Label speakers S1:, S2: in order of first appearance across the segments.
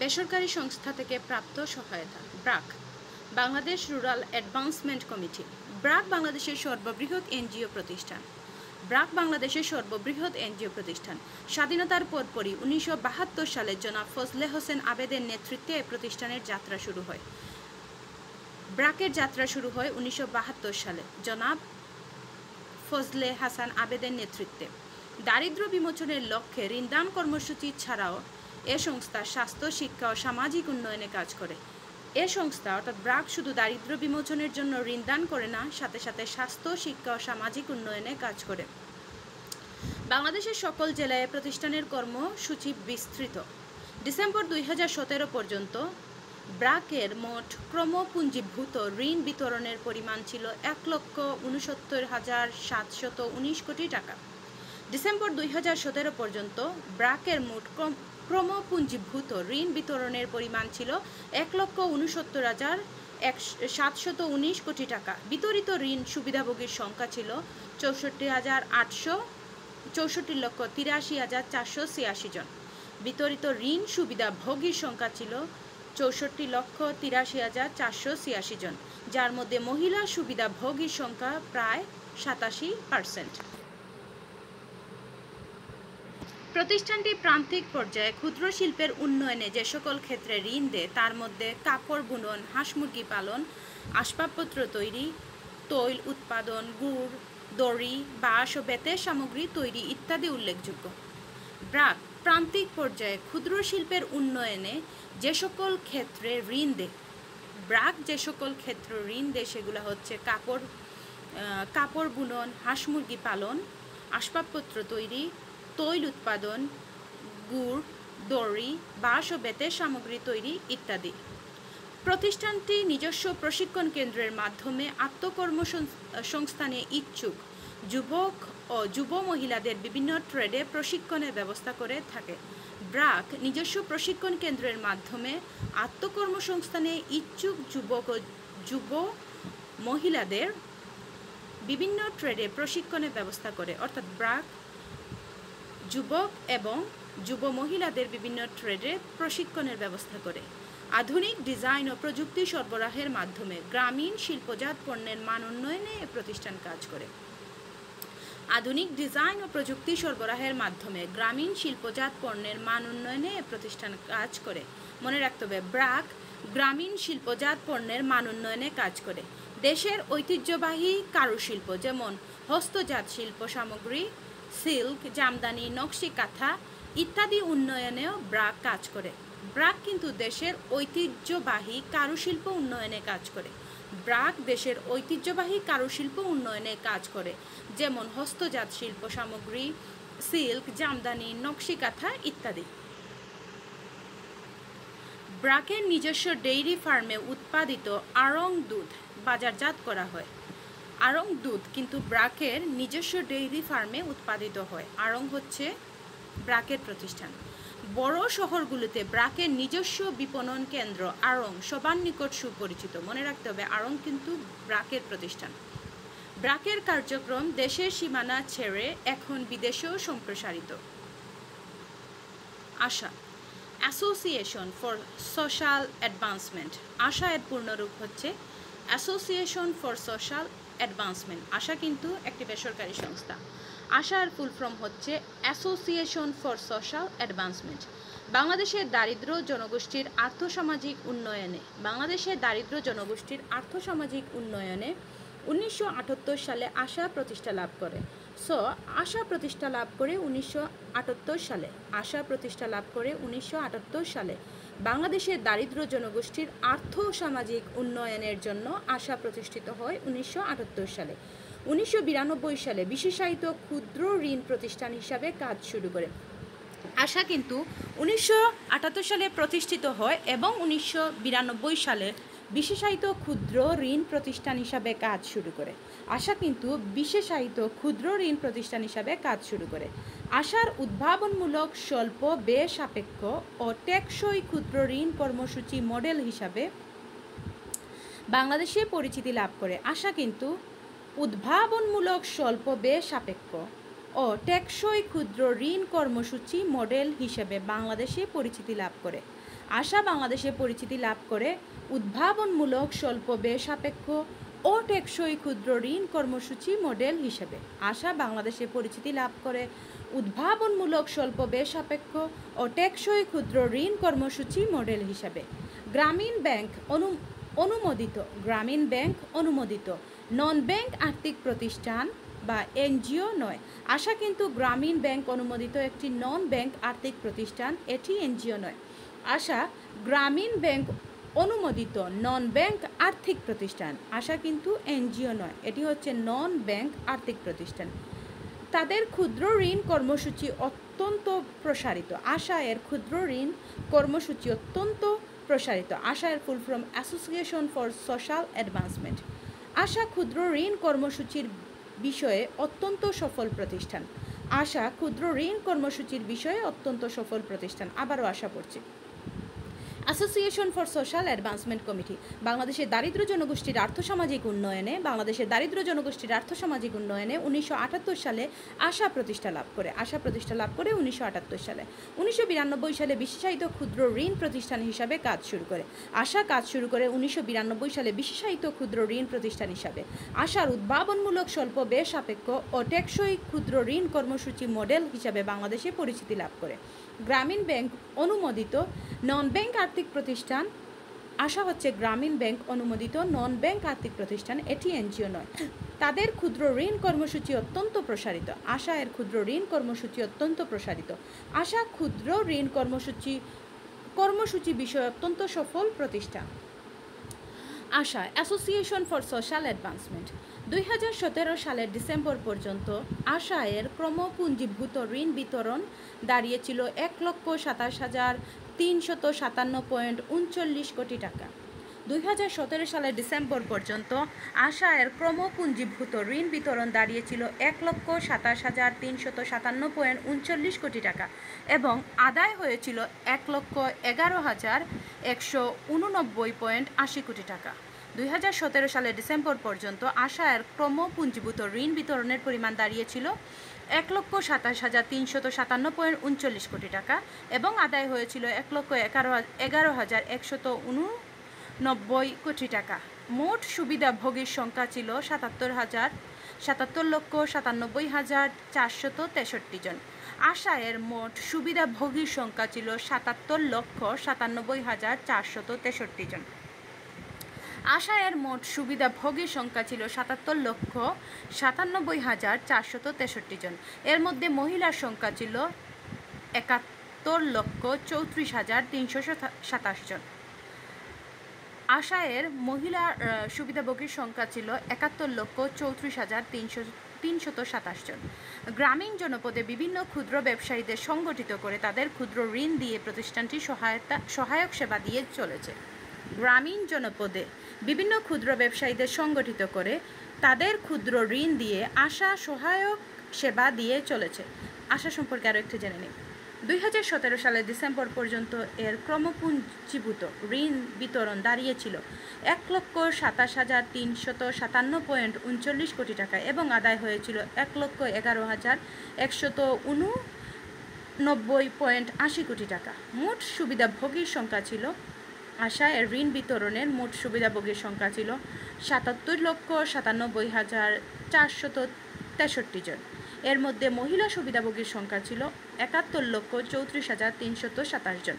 S1: বেসরকারি সংস্থা থেকে প্রাপ্ত সহায়তা। BRAC, Bangladesh rural advancement committee. BRAC বাংলাদেশের সর্ববৃহৎ এনজিও প্রতিষ্ঠান। ব্রাক বাংলাদেশের সর্ববৃহৎ এনজিও প্রতিষ্ঠান। স্বাধীনতার পরপরই 1972 সালে জনাব ফজলে হোসেন আবেদের নেতৃত্বে এ প্রতিষ্ঠানের যাত্রা শুরু হয়। ব্রাকের যাত্রা শুরু হয় 1972 সালে জনাব ফজলে হাসান আবেদের নেতৃত্বে। দারিদ্র্য বিমোচনের লক্ষ্যে ঋণদান কর্মসূচি ছাড়াও এ সংস্থা স্বাস্থ্য, শিক্ষা ও সামাজিক উন্নয়নে কাজ করে। এ সংস্থা অর্থাৎ ব্রাক শুধু দারিদ্র্য বিমোচনের জন্য ঋণদান করে না, সাথে সাথে স্বাস্থ্য, শিক্ষা ও সামাজিক উন্নয়নে কাজ করে। বাংলাদেশের সকল জেলায় প্রতিষ্ঠানের কর্মসূচি বিস্তৃত। ডিসেম্বর 2017 পর্যন্ত ব্রাকের মোট ক্রমপুঞ্জীভূত ঋণ বিতরণের পরিমাণ ছিল 1,69,719 কোটি টাকা। ডিসেম্বর 2017 পর্যন্ত ব্রাকের মোট ক্রমপুঞ্জীভূত ঋণ বিতরণের পরিমাণ ছিল 1,69,719 কোটি টাকা। বিতরিত ঋণ সুবিধাভোগীর সংখ্যা ছিল 64,83,486 জন। বিতরিত ঋণ সুবিধাভোগীর সংখ্যা ছিল 64,83,486 জন, যার মধ্যে মহিলা সুবিধাভোগীর সংখ্যা প্রায় 87%। প্রতিষ্ঠানটি প্রান্তিক পর্যায়ে ক্ষুদ্র শিল্পের উন্নয়নে যে সকল ক্ষেত্রে ঋণ দেয় তার মধ্যে কাপড় বুনন, হাঁস মুরগি পালন, আসবাবপত্র তৈরি, তৈল উৎপাদন, গুড়, দড়ি, বাঁশ ও বেতের সামগ্রী তৈরি ইত্যাদি উল্লেখযোগ্য। ব্রাক প্রান্তিক পর্যায়ে ক্ষুদ্র শিল্পের উন্নয়নে যে সকল ক্ষেত্রে ঋণ দেয়, ব্রাক যে সকল ক্ষেত্রে ঋণ দেয় সেগুলো হচ্ছে কাপড় বুনন, হাঁস মুরগি পালন, আসবাবপত্র তৈরি, তৈল উৎপাদন, গুড়, দড়ি, বাঁশ ও বেতের সামগ্রী তৈরি ইত্যাদি। প্রতিষ্ঠানটি নিজস্ব প্রশিক্ষণ কেন্দ্রের মাধ্যমে আত্মকর্মসংস্থানে ইচ্ছুক যুবক ও যুব মহিলাদের বিভিন্ন ট্রেডে প্রশিক্ষণের ব্যবস্থা করে থাকে। ব্রাক নিজস্ব প্রশিক্ষণ কেন্দ্রের মাধ্যমে আত্মকর্মসংস্থানে ইচ্ছুক যুবক ও যুব মহিলাদের বিভিন্ন ট্রেডে প্রশিক্ষণের ব্যবস্থা করে, অর্থাৎ ব্রাক যুবক এবং যুব মহিলাদের বিভিন্ন ট্রেডে প্রশিক্ষণের ব্যবস্থা করে। আধুনিক ডিজাইন ও প্রযুক্তি সরবরাহের মাধ্যমে গ্রামীণ শিল্পজাত পণ্যের মান উন্নয়নে এ প্রতিষ্ঠান কাজ করে। আধুনিক ডিজাইন ও প্রযুক্তি সরবরাহের মাধ্যমে গ্রামীণ শিল্পজাত পণ্যের মান উন্নয়নে এ প্রতিষ্ঠান কাজ করে। মনে রাখতে হবে, ব্রাক গ্রামীণ শিল্পজাত পণ্যের মান উন্নয়নে কাজ করে। দেশের ঐতিহ্যবাহী কারুশিল্প যেমন হস্তজাত শিল্প সামগ্রী, সিল্ক, জামদানি, নকশি কাঁথা ইত্যাদি উন্নয়নেও ব্রাক কাজ করে। ব্রাক কিন্তু দেশের ঐতিহ্যবাহী কারুশিল্প উন্নয়নে কাজ করে। ব্রাক দেশের ঐতিহ্যবাহী কারুশিল্প উন্নয়নে কাজ করে, যেমন হস্তজাত শিল্প সামগ্রী, সিল্ক, জামদানি, নকশি কাঁথা ইত্যাদি। ব্রাকের নিজস্ব ডেইরি ফার্মে উৎপাদিত আড়ং দুধ বাজারজাত করা হয়। আড়ং দুধ কিন্তু ব্রাকের নিজস্ব ডেইরি ফার্মে উৎপাদিত হয়। আড়ং হচ্ছে ব্রাকের প্রতিষ্ঠান। বড় শহরগুলোতে ব্রাকের নিজস্ব বিপণন কেন্দ্র আড়ং সবার নিকট সুপরিচিত। মনে রাখতে হবে, আড়ং কিন্তু ব্রাকের প্রতিষ্ঠান। ব্রাকের কার্যক্রম দেশের সীমানা ছেড়ে এখন বিদেশেও সম্প্রসারিত। আশা, অ্যাসোসিয়েশন ফর সোশ্যাল অ্যাডভান্সমেন্ট। আশা এর পূর্ণরূপ হচ্ছে অ্যাসোসিয়েশন ফর সোশ্যাল অ্যাডভান্সমেন্ট। আশা কিন্তু একটি বেসরকারি সংস্থা। আশার ফুল ফর্ম হচ্ছে অ্যাসোসিয়েশন ফর সোশ্যাল অ্যাডভান্সমেন্ট। বাংলাদেশের দারিদ্র জনগোষ্ঠীর আর্থসামাজিক উন্নয়নে 1978 সালে আশা প্রতিষ্ঠা লাভ করে। আশা প্রতিষ্ঠা লাভ করে 1978 সালে বাংলাদেশের দারিদ্র জনগোষ্ঠীর আর্থসামাজিক উন্নয়নের জন্য আশা প্রতিষ্ঠিত হয় 1978 সালে। 1992 সালে বিশেষায়িত ক্ষুদ্র ঋণ প্রতিষ্ঠান হিসাবে কাজ শুরু করে। আশা কিন্তু 1978 সালে প্রতিষ্ঠিত হয় এবং 1992 সালে বিশেষায়িত ক্ষুদ্র ঋণ প্রতিষ্ঠান হিসাবে কাজ শুরু করে। আশা কিন্তু বিশেষায়িত ক্ষুদ্র ঋণ প্রতিষ্ঠান হিসাবে কাজ শুরু করে। আশার উদ্ভাবনমূলক স্বল্প ব্যয় সাপেক্ষ ও টেকসই ক্ষুদ্র ঋণ কর্মসূচি মডেল হিসাবে বাংলাদেশে পরিচিতি লাভ করে। আশা কিন্তু উদ্ভাবনমূলক স্বল্প ব্যয় সাপেক্ষ ও ও টেকসই ক্ষুদ্র ঋণ কর্মসূচি মডেল হিসেবে বাংলাদেশে পরিচিতি লাভ করে। আশা বাংলাদেশে পরিচিতি লাভ করে উদ্ভাবনমূলক স্বল্প ব্যয় সাপেক্ষ ও টেকসই ক্ষুদ্র ঋণ কর্মসূচি মডেল হিসেবে। আশা বাংলাদেশে পরিচিতি লাভ করে উদ্ভাবনমূলক স্বল্প ব্যয় সাপেক্ষ ও টেকসই ক্ষুদ্র ঋণ কর্মসূচি মডেল হিসেবে। গ্রামীণ ব্যাংক অনুমোদিত নন ব্যাংক আর্থিক প্রতিষ্ঠান বা এনজিও নয়। আশা কিন্তু গ্রামীণ ব্যাংক অনুমোদিত একটি নন ব্যাংক আর্থিক প্রতিষ্ঠান, এটি এনজিও নয়। আশা গ্রামীণ ব্যাংক অনুমোদিত নন ব্যাংক আর্থিক প্রতিষ্ঠান। আশা কিন্তু এনজিও নয়, এটি হচ্ছে নন ব্যাংক আর্থিক প্রতিষ্ঠান। তাদের ক্ষুদ্র ঋণ কর্মসূচি অত্যন্ত প্রসারিত। আশা এর ক্ষুদ্র ঋণ কর্মসূচি অত্যন্ত প্রসারিত। আশা এর full form Association for Social Advancement. ASA ক্ষুদ্র ঋণ কর্মসূচির বিষয়ে অত্যন্ত সফল প্রতিষ্ঠান। আশা ক্ষুদ্র ঋণ কর্মসূচির বিষয়ে অত্যন্ত সফল প্রতিষ্ঠান। আবারও আশা পড়ছি। Association for Social advancement committee বাংলাদেশের দারিদ্র জনগোষ্ঠীর আর্থসামাজিক উন্নয়নে 1978 সালে আশা প্রতিষ্ঠা লাভ করে। 1978 সালে 1992 সালে বিশেষায়িত ক্ষুদ্র ঋণ প্রতিষ্ঠান হিসাবে কাজ শুরু করে। আশা কাজ শুরু করে 1992 সালে বিশেষায়িত ক্ষুদ্র ঋণ প্রতিষ্ঠান হিসাবে। আশার উদ্ভাবনমূলক স্বল্প ব্যয় সাপেক্ষ ও টেকসই ক্ষুদ্র ঋণ কর্মসূচি মডেল হিসাবে বাংলাদেশে পরিচিতি লাভ করে। গ্রামীণ ব্যাংক অনুমোদিত নন ব্যাংক আর্থিক প্রতিষ্ঠান। আশা হচ্ছে গ্রামীণ ব্যাংক অনুমোদিত নন ব্যাংক আর্থিক প্রতিষ্ঠান, এটি এনজিও নয়। তাদের ক্ষুদ্র ঋণ কর্মসূচি অত্যন্ত প্রসারিত। আশা এর ক্ষুদ্র ঋণ কর্মসূচি অত্যন্ত প্রসারিত। আশা ক্ষুদ্র ঋণ কর্মসূচি বিষয়ে অত্যন্ত সফল প্রতিষ্ঠান। আশা অ্যাসোসিয়েশন ফর সোশ্যাল অ্যাডভান্সমেন্ট 2017 সালের ডিসেম্বর পর্যন্ত আশা এর ক্রমপুঞ্জীভূত ঋণ বিতরণ দাঁড়িয়েছিল 1,27,357.39 কোটি টাকা। 2017 সালের ডিসেম্বর পর্যন্ত আশা এর ক্রমপুঞ্জীভূত ঋণ বিতরণ দাঁড়িয়েছিল 1,27,357.39 কোটি টাকা এবং আদায় হয়েছিল 1,11,189.80 কোটি টাকা। 2017 সালের ডিসেম্বর পর্যন্ত আশা এর ক্রমপুঞ্জীভূত ঋণ বিতরণের পরিমাণ দাঁড়িয়েছিল 1,27,357.39 কোটি টাকা এবং আদায় হয়েছিল 1,11,189 কোটি টাকা। মোট সুবিধাভোগীর সংখ্যা ছিল 77,97,463 জন। আশা এর মোট সুবিধাভোগীর সংখ্যা ছিল 77,97,463 জন। আশা এর মোট সুবিধাভোগীর সংখ্যা ছিল 77,97,463 জন। এর মধ্যে মহিলার সংখ্যা ছিল 71,34,327 জন। আশা এর মহিলা সুবিধাভোগীর সংখ্যা ছিল 71,34,327 জন। গ্রামীণ জনপদে বিভিন্ন ক্ষুদ্র ব্যবসায়ীদের সংগঠিত করে তাদের ক্ষুদ্র ঋণ দিয়ে প্রতিষ্ঠানটি সহায়ক সেবা দিয়ে চলেছে। গ্রামীণ জনপদে বিভিন্ন ক্ষুদ্র ব্যবসায়ীদের সংগঠিত করে তাদের ক্ষুদ্র ঋণ দিয়ে আশা সহায়ক সেবা দিয়ে চলেছে। আশা সম্পর্কে আরও একটু জেনে নিই। 2017 সালের ডিসেম্বর পর্যন্ত এর ক্রমপুঞ্জীভূত ঋণ বিতরণ দাঁড়িয়েছিল 1,27,357.39 কোটি টাকা এবং আদায় হয়েছিল 1,11,189.80 কোটি টাকা। মোট সুবিধাভোগীর সংখ্যা ছিল আশা এর ঋণ বিতরণের মোট সুবিধাভোগীর সংখ্যা ছিল 77,97,463 জন। এর মধ্যে মহিলা সুবিধাভোগীর সংখ্যা ছিল 71,34,327 জন।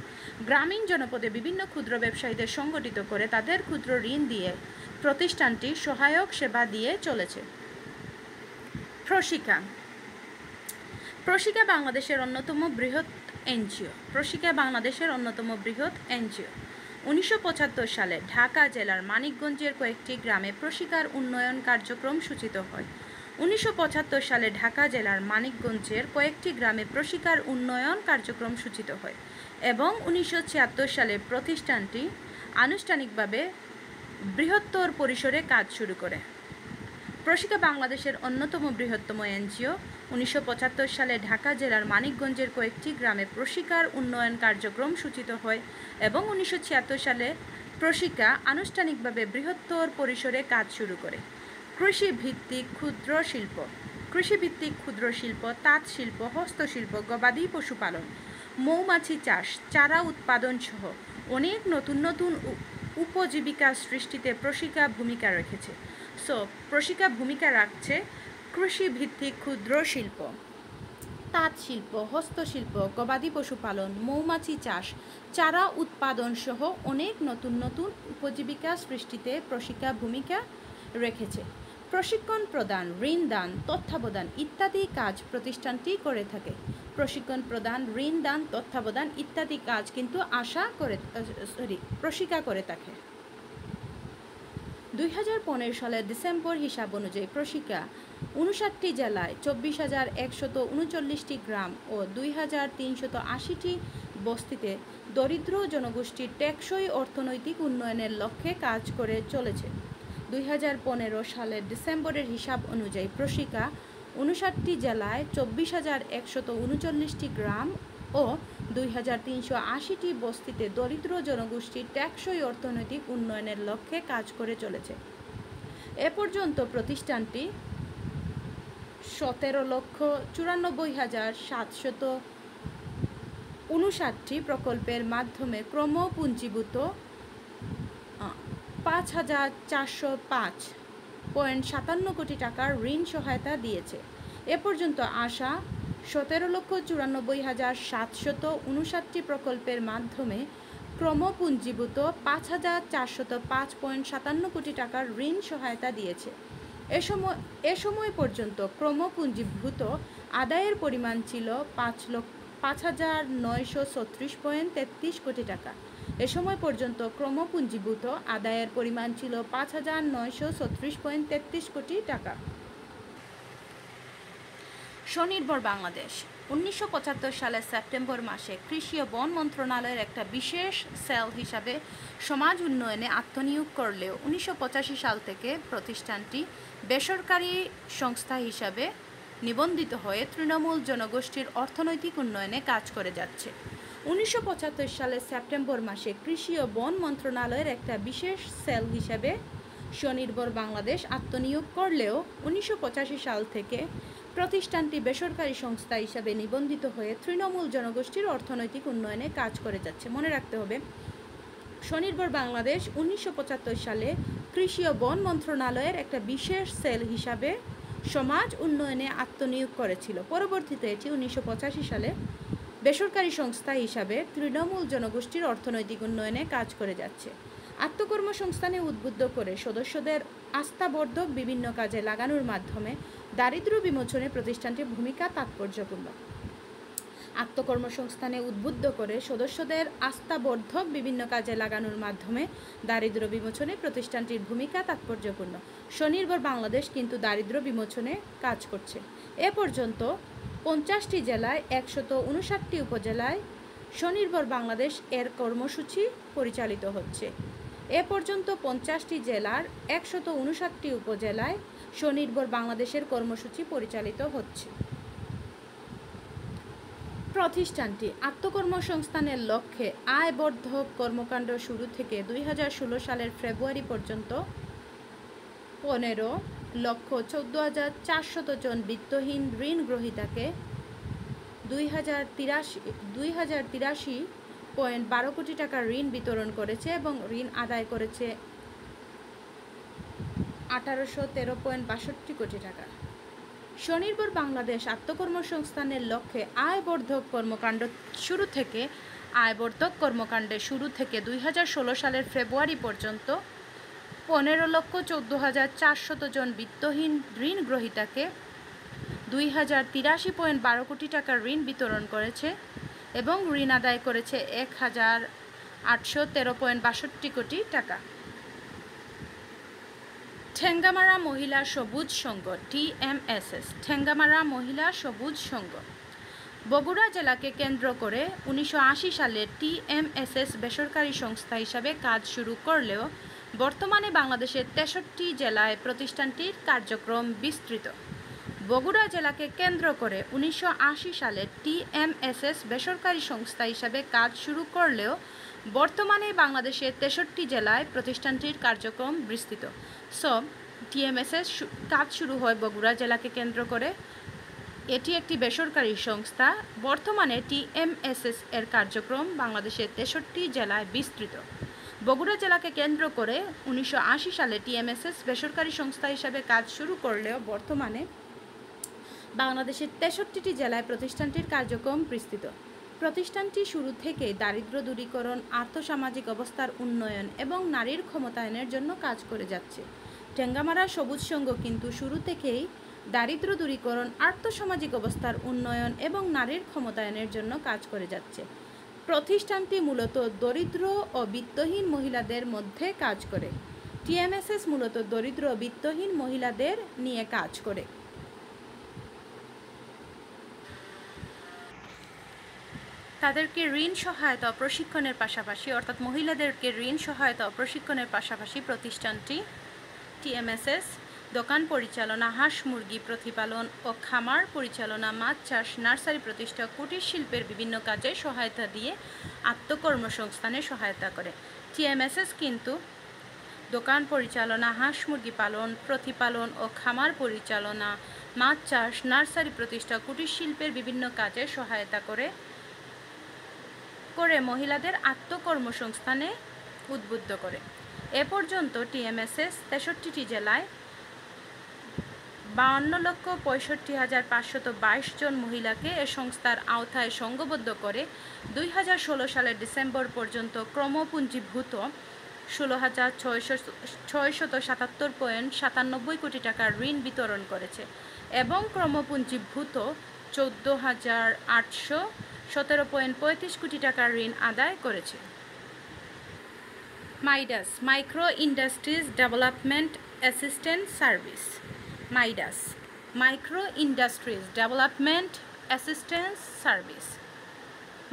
S1: গ্রামীণ জনপদে বিভিন্ন ক্ষুদ্র ব্যবসায়ীদের সংগঠিত করে তাদের ক্ষুদ্র ঋণ দিয়ে প্রতিষ্ঠানটি সহায়ক সেবা দিয়ে চলেছে। প্রশিকা বাংলাদেশের অন্যতম বৃহৎ এনজিও। 1975 সালে ঢাকা জেলার মানিকগঞ্জের কয়েকটি গ্রামে প্রশিকার উন্নয়ন কার্যক্রম সূচিত হয়। 1975 সালে ঢাকা জেলার মানিকগঞ্জের কয়েকটি গ্রামে প্রশিকার উন্নয়ন কার্যক্রম সূচিত হয় এবং 1976 সালে প্রতিষ্ঠানটি আনুষ্ঠানিকভাবে বৃহত্তর পরিসরে কাজ শুরু করে। প্রশিকা বাংলাদেশের অন্যতম বৃহত্তম এনজিও। 1975 সালে ঢাকা জেলার মানিকগঞ্জের কয়েকটি গ্রামে প্রশিকার উন্নয়ন কার্যক্রম সূচিত হয় এবং 1976 সালে প্রশিকা আনুষ্ঠানিকভাবে বৃহত্তর পরিসরে কাজ শুরু করে। কৃষি ভিত্তিক ক্ষুদ্র শিল্প। কৃষিভিত্তিক ক্ষুদ্র শিল্প, তাঁত শিল্প, হস্তশিল্প, গবাদি পশুপালন, মৌমাছি চাষ, চারা উৎপাদন সহ অনেক নতুন নতুন উপজীবিকা সৃষ্টিতে প্রশিকা ভূমিকা রেখেছে। প্রশিকা ভূমিকা রাখছে কৃষিভিত্তিক ক্ষুদ্র শিল্প, তাঁত শিল্প, হস্তশিল্প, গবাদি পশুপালন, মৌমাছি চাষ, চারা উৎপাদন সহ অনেক নতুন নতুন উপজীবিকা সৃষ্টিতে প্রশিকা ভূমিকা রেখেছে। প্রশিক্ষণ প্রদান, ঋণ দান, তত্ত্বাবধান ইত্যাদি কাজ প্রতিষ্ঠানটি করে থাকে। প্রশিক্ষণ প্রদান, ঋণ দান, তত্ত্বাবধান ইত্যাদি কাজ কিন্তু প্রশিকা করে থাকে। 2015 সালের ডিসেম্বর হিসাব অনুযায়ী প্রশিকা 59টি জেলায় 24,139টি গ্রাম ও 2,380টি বস্তিতে দরিদ্র জনগোষ্ঠীর টেকসই অর্থনৈতিক উন্নয়নের লক্ষ্যে কাজ করে চলেছে। 2015 সালের ডিসেম্বরের হিসাব অনুযায়ী প্রশিকা 59টি জেলায় 24,139টি গ্রাম ও 2,380টি বস্তিতে দরিদ্র জনগোষ্ঠীর টেকসই অর্থনৈতিক উন্নয়নের লক্ষ্যে কাজ করে চলেছে। এ পর্যন্ত প্রতিষ্ঠানটি 17,94,759টি প্রকল্পের মাধ্যমে ক্রমপুঞ্জীভূত 5,405.57 কোটি টাকার ঋণ সহায়তা দিয়েছে। এ পর্যন্ত আসা 17,94,759টি প্রকল্পের মাধ্যমে ক্রমপুঞ্জীভূত 5,405.57 কোটি টাকার ঋণ সহায়তা দিয়েছে। এ সময় পর্যন্ত ক্রমপুঞ্জীভূত আদায়ের পরিমাণ ছিল 5,936.33 কোটি টাকা। এ সময় পর্যন্ত ক্রমপুঞ্জীভূত আদায়ের পরিমাণ ছিল 5,936.33 কোটি টাকা। স্বনির্ভর বাংলাদেশ 1975 সালের সেপ্টেম্বর মাসে কৃষি ও বন মন্ত্রণালয়ের একটা বিশেষ সেল হিসাবে সমাজ উন্নয়নে আত্মনিয়োগ করলেও 1985 সাল থেকে প্রতিষ্ঠানটি বেসরকারি সংস্থা হিসাবে নিবন্ধিত হয়ে তৃণমূল জনগোষ্ঠীর অর্থনৈতিক উন্নয়নে কাজ করে যাচ্ছে। 1975 সালের সেপ্টেম্বর মাসে কৃষি ও বন মন্ত্রণালয়ের একটা বিশেষ সেল হিসাবে স্বনির্ভর বাংলাদেশ আত্মনিয়োগ করলেও 1985 সাল থেকে প্রতিষ্ঠানটি বেসরকারি সংস্থা হিসাবে নিবন্ধিত হয়ে তৃণমূল জনগোষ্ঠীর অর্থনৈতিক উন্নয়নে কাজ করে যাচ্ছে। মনে রাখতে হবে, স্বনির্ভর বাংলাদেশ 1975 সালে কৃষি ও বন মন্ত্রণালয়ের একটা বিশেষ সেল হিসাবে সমাজ উন্নয়নে আত্মনিয়োগ করেছিল। পরবর্তীতে এটি 1985 সালে বেসরকারি সংস্থা হিসাবে তৃণমূল জনগোষ্ঠীর অর্থনৈতিক উন্নয়নে কাজ করে যাচ্ছে। আত্মকর্মসংস্থানে উদ্বুদ্ধ করে সদস্যদের আস্থাবর্ধক বিভিন্ন কাজে লাগানোর মাধ্যমে দারিদ্র্য বিমোচনে প্রতিষ্ঠানটির ভূমিকা তাৎপর্যপূর্ণ। আত্মকর্মসংস্থানে উদ্বুদ্ধ করে সদস্যদের আস্থাবর্ধক বিভিন্ন কাজে লাগানোর মাধ্যমে দারিদ্র্য বিমোচনে প্রতিষ্ঠানটির ভূমিকা তাৎপর্যপূর্ণ। স্বনির্ভর বাংলাদেশ কিন্তু দারিদ্র্য বিমোচনে কাজ করছে। এ পর্যন্ত 50টি জেলায় 159টি উপজেলায় স্বনির্ভর বাংলাদেশ এর কর্মসূচি পরিচালিত হচ্ছে। এ পর্যন্ত 50টি জেলার 159টি উপজেলায় স্বনির্ভর বাংলাদেশের কর্মসূচি পরিচালিত হচ্ছে। প্রতিষ্ঠানটি আত্মকর্মসংস্থানের লক্ষ্যে আয়বর্ধক কর্মকাণ্ড শুরু থেকে 2016 সালের ফেব্রুয়ারি পর্যন্ত 15,14,400 জন বিত্তহীন ঋণ গ্রহীতাকে 2,083.12 কোটি টাকার ঋণ বিতরণ করেছে এবং ঋণ আদায় করেছে 1,813.62 কোটি টাকা। স্বনির্ভর বাংলাদেশ আত্মকর্মসংস্থানের লক্ষ্যে আয়বর্ধক কর্মকাণ্ডের শুরু থেকে 2016 সালের ফেব্রুয়ারি পর্যন্ত 15,14,400 জন বিত্তহীন ঋণ গ্রহীতাকে 2,083.12 কোটি টাকার ঋণ বিতরণ করেছে এবং ঋণ আদায় করেছে 1,813.62 কোটি টাকা। ঠেঙ্গামারা মহিলা সবুজ সংঘ TMSS ঠেঙ্গামারা মহিলা সবুজ সংঘ বগুড়া জেলাকে কেন্দ্র করে 1980 সালে TMSS বেসরকারি সংস্থা হিসাবে কাজ শুরু করলেও বর্তমানে বাংলাদেশের 63 জেলায় প্রতিষ্ঠানটির কার্যক্রম বিস্তৃত। বগুড়া জেলাকে কেন্দ্র করে 1980 সালে TMSS বেসরকারি সংস্থা হিসাবে কাজ শুরু করলেও বর্তমানে বাংলাদেশের 63 জেলায় প্রতিষ্ঠানটির কার্যক্রম বিস্তৃত। টিএমএসএস কাজ শুরু হয় বগুড়া জেলাকে কেন্দ্র করে। এটি একটি বেসরকারি সংস্থা। বর্তমানে টিএমএসএস এর কার্যক্রম বাংলাদেশের 63 জেলায় বিস্তৃত। বগুড়া জেলাকে কেন্দ্র করে 1980 সালে টিএমএসএস বেসরকারি সংস্থা হিসাবে কাজ শুরু করলেও বর্তমানে বাংলাদেশের 63টি জেলায় প্রতিষ্ঠানটির কার্যক্রম বিস্তৃত। প্রতিষ্ঠানটি শুরু থেকেই দারিদ্র্য দূরীকরণ, আর্থসামাজিক অবস্থার উন্নয়ন এবং নারীর ক্ষমতায়নের জন্য কাজ করে যাচ্ছে। টেঙ্গামারা সবুজ সংঘ কিন্তু শুরু থেকেই দারিদ্র্য দূরীকরণ, আর্থসামাজিক অবস্থার উন্নয়ন এবং নারীর ক্ষমতায়নের জন্য কাজ করে যাচ্ছে। প্রতিষ্ঠানটি মূলত দরিদ্র ও বিত্তহীন মহিলাদের মধ্যে কাজ করে। টিএমএসএস মূলত দরিদ্র ও বিত্তহীন মহিলাদের নিয়ে কাজ করে। তাদেরকে ঋণ সহায়তা ও প্রশিক্ষণের পাশাপাশি, অর্থাৎ মহিলাদেরকে ঋণ সহায়তা ও প্রশিক্ষণের পাশাপাশি প্রতিষ্ঠানটি টিএমএসএস দোকান পরিচালনা, হাঁস মুরগি প্রতিপালন ও খামার পরিচালনা, মাছ চাষ, নার্সারি প্রতিষ্ঠা, কুটির শিল্পের বিভিন্ন কাজে সহায়তা দিয়ে আত্মকর্মসংস্থানে সহায়তা করে। টিএমএসএস কিন্তু দোকান পরিচালনা, হাঁস মুরগি পালন, প্রতিপালন ও খামার পরিচালনা, মাছ চাষ, নার্সারি প্রতিষ্ঠা, কুটির শিল্পের বিভিন্ন কাজে সহায়তা করে মহিলাদের আত্মকর্মসংস্থানে উদ্বুদ্ধ করে। এ পর্যন্ত টিএমএসএস 63টি জেলায় 52,65,522 জন মহিলাকে এ সংস্থার আওতায় সংঘবদ্ধ করে 2016 সালের ডিসেম্বর পর্যন্ত ক্রমপুঞ্জীভূত 16,677.97 কোটি টাকার ঋণ বিতরণ করেছে এবং ক্রমপুঞ্জীভূত 14,817.35 কোটি টাকার ঋণ আদায় করেছে। MIDAS, Micro Industries Development Assistance Service. MIDAS, Micro Industries Development Assistance Service.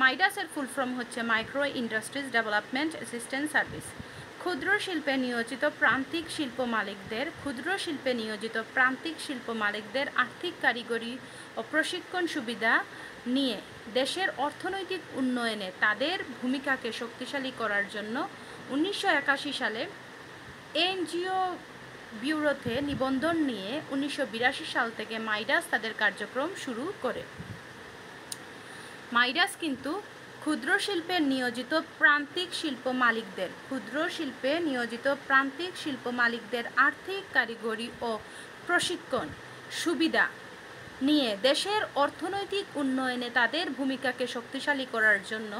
S1: মাইডাসের ফুল ফর্ম হচ্ছে Micro Industries Development Assistance Service. ক্ষুদ্র শিল্পে নিয়োজিত প্রান্তিক শিল্প মালিকদের আর্থিক, কারিগরি ও প্রশিক্ষণ সুবিধা নিয়ে দেশের অর্থনৈতিক উন্নয়নে তাদের ভূমিকাকে শক্তিশালী করার জন্য 1981 সালে এনজিও ব্যুরোতে নিবন্ধন নিয়ে 1982 সাল থেকে মাইডাস তাদের কার্যক্রম শুরু করে। মাইডাস কিন্তু ক্ষুদ্র শিল্পে নিয়োজিত প্রান্তিক শিল্প মালিকদের আর্থিক, কারিগরি ও প্রশিক্ষণ সুবিধা নিয়ে দেশের অর্থনৈতিক উন্নয়নে তাদের ভূমিকাকে শক্তিশালী করার জন্য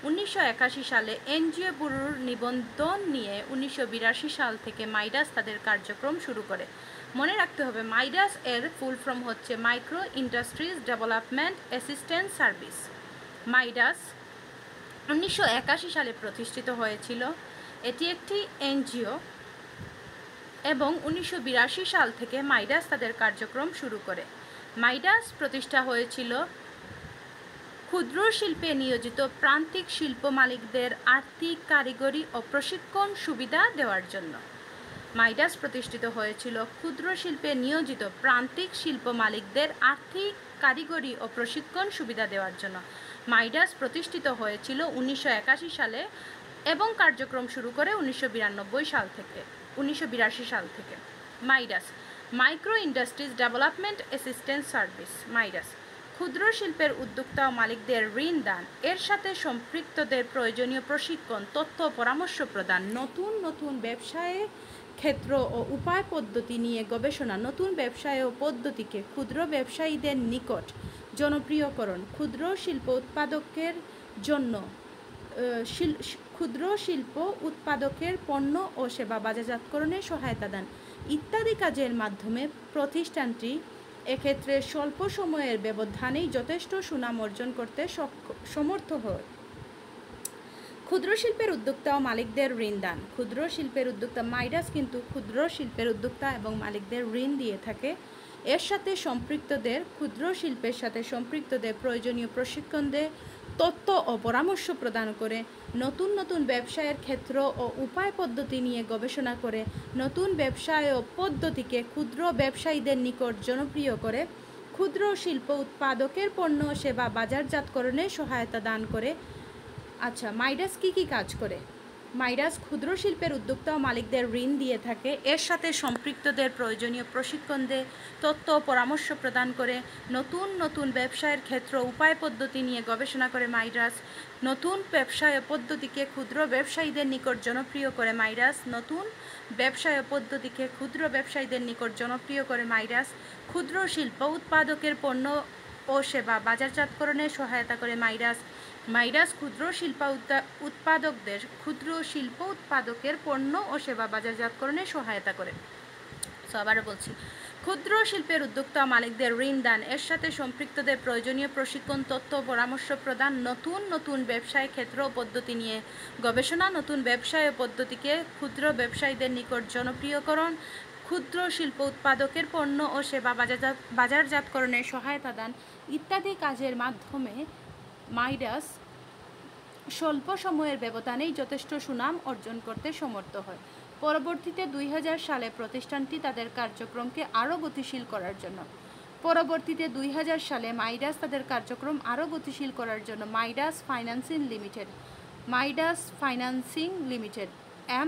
S1: 1981 সালে এনজিও ব্যুরোর নিবন্ধন নিয়ে 1982 সাল থেকে মাইডাস তাদের কার্যক্রম শুরু করে। মনে রাখতে হবে মাইডাস এর ফুল ফর্ম হচ্ছে Micro Industries Development Assistance Service. Midas 1981 সালে প্রতিষ্ঠিত হয়েছিল। এটি একটি এনজিও এবং 1982 সাল থেকে মাইডাস তাদের কার্যক্রম শুরু করে। মাইডাস প্রতিষ্ঠা হয়েছিল ক্ষুদ্র শিল্পে নিয়োজিত প্রান্তিক শিল্প মালিকদের আর্থিক, কারিগরি ও প্রশিক্ষণ সুবিধা দেওয়ার জন্য। মাইডাস প্রতিষ্ঠিত হয়েছিল ক্ষুদ্র শিল্পে নিয়োজিত প্রান্তিক শিল্প মালিকদের আর্থিক, কারিগরি ও প্রশিক্ষণ সুবিধা দেওয়ার জন্য। মাইডাস প্রতিষ্ঠিত হয়েছিল 1981 সালে এবং কার্যক্রম শুরু করে 1982 সাল থেকে। Midas, Micro Industries Development Assistance Service. Midas ক্ষুদ্র শিল্পের উদ্যোক্তা ও মালিকদের ঋণ দান, এর সাথে সম্পৃক্তদের প্রয়োজনীয় প্রশিক্ষণ, তথ্য পরামর্শ প্রদান, নতুন ব্যবসায়ের ক্ষেত্র ও উপায় পদ্ধতি নিয়ে গবেষণা, নতুন ব্যবসায় ও পদ্ধতিকে ক্ষুদ্র ব্যবসায়ীদের নিকট জনপ্রিয়করণ, ক্ষুদ্র শিল্প উৎপাদকের পণ্য ও সেবা বাজারজাতকরণে সহায়তা দান ইত্যাদি কাজের মাধ্যমে প্রতিষ্ঠানটি এক্ষেত্রে স্বল্প সময়ের ব্যবধানেই যথেষ্ট সুনাম অর্জন করতে সমর্থ হয়। ক্ষুদ্র শিল্পের উদ্যোক্তা ও মালিকদের ঋণ দান। ক্ষুদ্র শিল্পের উদ্যোক্তা মাইডাস কিন্তু ক্ষুদ্র শিল্পের উদ্যোক্তা এবং মালিকদের ঋণ দিয়ে থাকে। এর সাথে ক্ষুদ্র শিল্পের সাথে সম্পৃক্তদের প্রয়োজনীয় প্রশিক্ষণ দেয়, তথ্য ও পরামর্শ প্রদান করে, নতুন ব্যবসায়ের ক্ষেত্র ও উপায় পদ্ধতি নিয়ে গবেষণা করে, নতুন ব্যবসায় ও পদ্ধতিকে ক্ষুদ্র ব্যবসায়ীদের নিকট জনপ্রিয় করে, ক্ষুদ্র শিল্প উৎপাদকের পণ্য সেবা বাজারজাতকরণে সহায়তা দান করে। আচ্ছা, মাইডাস কী কাজ করে? মাইরাস ক্ষুদ্র শিল্পের উদ্যোক্তা ও মালিকদের ঋণ দিয়ে থাকে। এর সাথে সম্পৃক্তদের প্রয়োজনীয় প্রশিক্ষণ দেয়, তথ্য ও পরামর্শ প্রদান করে, নতুন নতুন ব্যবসায়ের ক্ষেত্র উপায় পদ্ধতি নিয়ে গবেষণা করে। মাইরাস নতুন ব্যবসায় পদ্ধতিকে ক্ষুদ্র ব্যবসায়ীদের নিকট জনপ্রিয় করে। মাইরাস নতুন ব্যবসায় পদ্ধতিকে ক্ষুদ্র ব্যবসায়ীদের নিকট জনপ্রিয় করে। মাইরাস ক্ষুদ্র শিল্প উৎপাদকের পণ্য ও সেবা বাজারজাতকরণে সহায়তা করে। মাইরাস ক্ষুদ্র শিল্প উৎপাদকের পণ্য ও সেবা বাজারজাতকরণে সহায়তা করে। আবারও বলছি, ক্ষুদ্র শিল্পের উদ্যোক্তা মালিকদের ঋণ দান, এর সাথে সম্পৃক্তদের প্রয়োজনীয় প্রশিক্ষণ, তথ্য পরামর্শ প্রদান, নতুন নতুন ব্যবসায় ক্ষেত্র ও পদ্ধতি নিয়ে গবেষণা, নতুন ব্যবসায় পদ্ধতিকে ক্ষুদ্র ব্যবসায়ীদের নিকট জনপ্রিয়করণ, ক্ষুদ্র শিল্প উৎপাদকের পণ্য ও সেবা বাজারজাতকরণে সহায়তা দান ইত্যাদি কাজের মাধ্যমে মাইরাস স্বল্প সময়ের ব্যবধানেই যথেষ্ট সুনাম অর্জন করতে সমর্থ হয়। পরবর্তীতে 2000 সালে প্রতিষ্ঠানটি তাদের কার্যক্রমকে আরও গতিশীল করার জন্য মাইরাস তাদের কার্যক্রম আরও গতিশীল করার জন্য মাইরাস ফাইন্যান্সিং লিমিটেড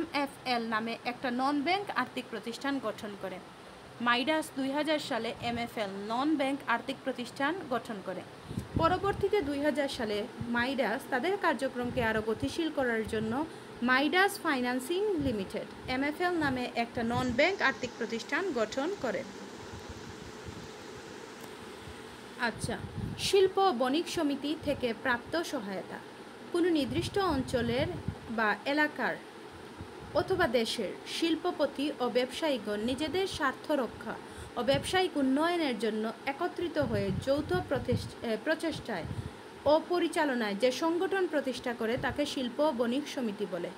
S1: MFL নামে একটা নন ব্যাংক আর্থিক প্রতিষ্ঠান গঠন করে। মাইরাস 2000 সালে MFL নন ব্যাংক আর্থিক প্রতিষ্ঠান গঠন করে। পরবর্তীতে 2000 সালে মাইরাস তাদের কার্যক্রমকে আরও গতিশীল করার জন্য মাইরাস ফাইন্যান্সিং লিমিটেড MFL নামে একটা নন ব্যাংক আর্থিক প্রতিষ্ঠান গঠন করে। আচ্ছা, শিল্প বণিক সমিতি থেকে প্রাপ্ত সহায়তা। কোনো নির্দিষ্ট অঞ্চলের বা এলাকার অথবা দেশের শিল্পপতি ও ব্যবসায়ীগণ নিজেদের স্বার্থ রক্ষা ও ব্যবসায়িক উন্নয়নের জন্য একত্রিত হয়ে যৌথ প্রচেষ্টায় ও পরিচালনায় যে সংগঠন প্রতিষ্ঠা করে তাকে শিল্প বণিক সমিতি বলে।